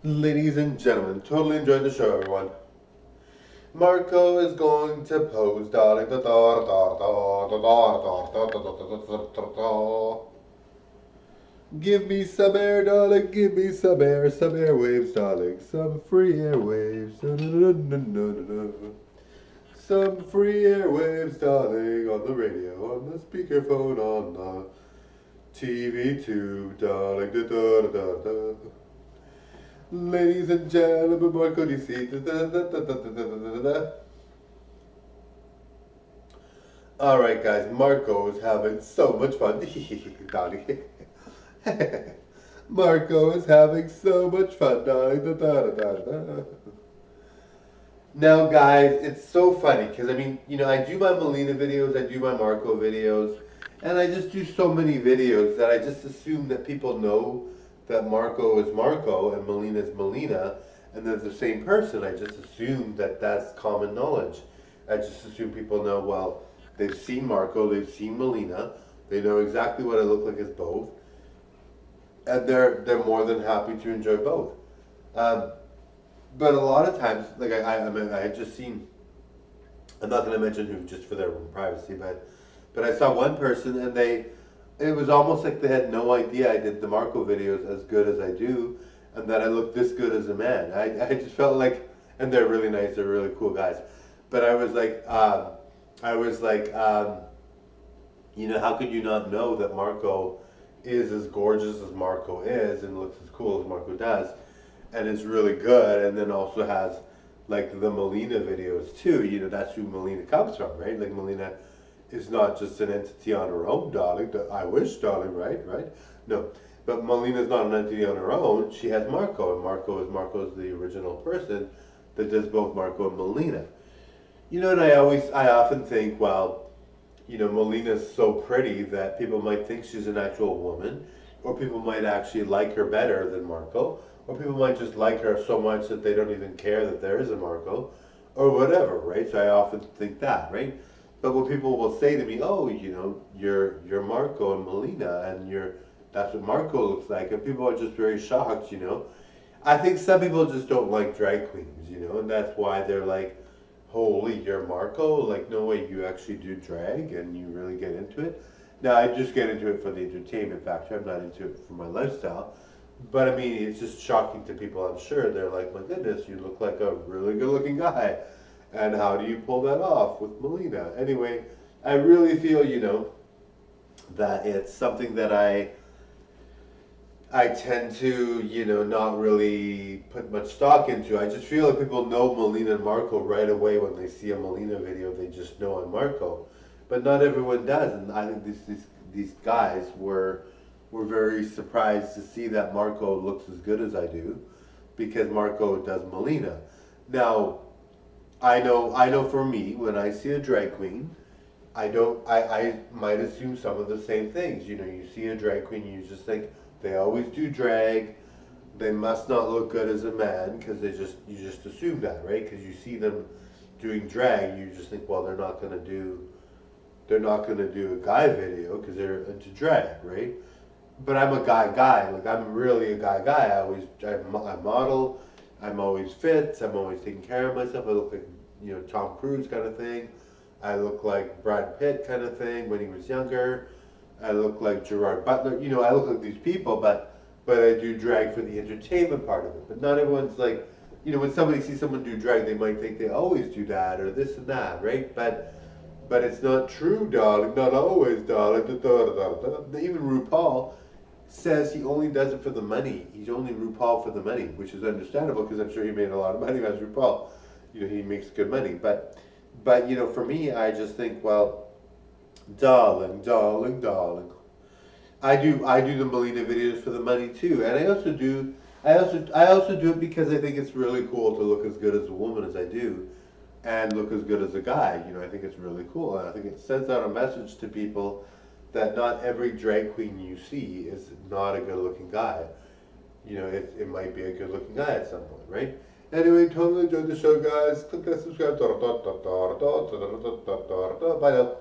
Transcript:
Ladies and gentlemen, totally enjoyed the show, everyone. Marco is going to pose, darling. Give me some air, darling. Give me some airwaves, darling. Some free airwaves. Some free airwaves, darling, on the radio, on the speakerphone, on the TV tube, darling. Ladies and gentlemen, Marco DC. Alright, guys, Marco is having so much fun. Darling. Marco is having so much fun, darling. Now, guys, it's so funny because I do my Mileena videos, I do my Marco videos, and I just do so many videos that I just assume that people know that Marco is Marco and Mileena is Mileena, and they're the same person. I just assume that that's common knowledge. I just assume people know, well, they've seen Marco, they've seen Mileena, they know exactly what I look like as both, and they're more than happy to enjoy both. But a lot of times, like I had just seen, I'm not going to mention who just for their privacy, but I saw one person and it was almost like they had no idea I did the Marco videos as good as I do, and that I look this good as a man. I just felt like, and they're really nice, they're really cool guys, but I was like, how could you not know that Marco is as gorgeous as Marco is and looks as cool as Marco does? And it's really good, and then also has like the Mileena videos too. That's who Mileena comes from, right? Like Mileena is not just an entity on her own, darling. I wish, darling, right? No, but Mileena is not an entity on her own. She has Marco, and Marco's the original person that does both Marco and Mileena. And I often think, well, Milena's so pretty that people might think she's an actual woman, or people might actually like her better than Marco. Or people might just like her so much that they don't even care that there is a Marco, or whatever, right? So I often think that, right? But when people will say to me, "Oh, you're Marco and Mileena, and that's what Marco looks like," and people are just very shocked, I think some people just don't like drag queens, and that's why they're like, "Holy, you're Marco? Like, no way, you actually do drag and you really get into it." Now, I just get into it for the entertainment factor. I'm not into it for my lifestyle. But it's just shocking to people, I'm sure. They're like, my goodness, you look like a really good looking guy. And how do you pull that off with Mileena? Anyway, I really feel, that it's something that I tend to, not really put much stock into. I just feel like people know Mileena and Marco right away when they see a Mileena video. They just know I'm Marco. But not everyone does. And I think these guys were very surprised to see that Marco looks as good as I do, because Marco does Mileena. Now, I know for me, when I see a drag queen, I might assume some of the same things. You see a drag queen, you just think they always do drag. They must not look good as a man, because you just assume that, right? Because you see them doing drag, you just think, well, they're not gonna do a guy video because they're into drag, right? But I'm a guy. Like, I'm really a guy. I model. I'm always fit. I'm always taking care of myself. I look like Tom Cruise kind of thing. I look like Brad Pitt kind of thing when he was younger. I look like Gerard Butler. I look like these people, but I do drag for the entertainment part of it. But not everyone's like, when somebody sees someone do drag, they might think they always do that or this and that, right? But it's not true, darling. Not always, darling. Even RuPaul says he only does it for the money. He's only RuPaul for the money, which is understandable because I'm sure he made a lot of money as RuPaul. He makes good money. But for me, I just think, well, darling. I do the Mileena videos for the money too, and I also do it because I think it's really cool to look as good as a woman as I do, and look as good as a guy. I think it's really cool, and I think it sends out a message to people that not every drag queen you see is not a good-looking guy. It might be a good-looking guy at some point, right? Anyway, totally enjoyed the show, guys. Click that subscribe. Bye now.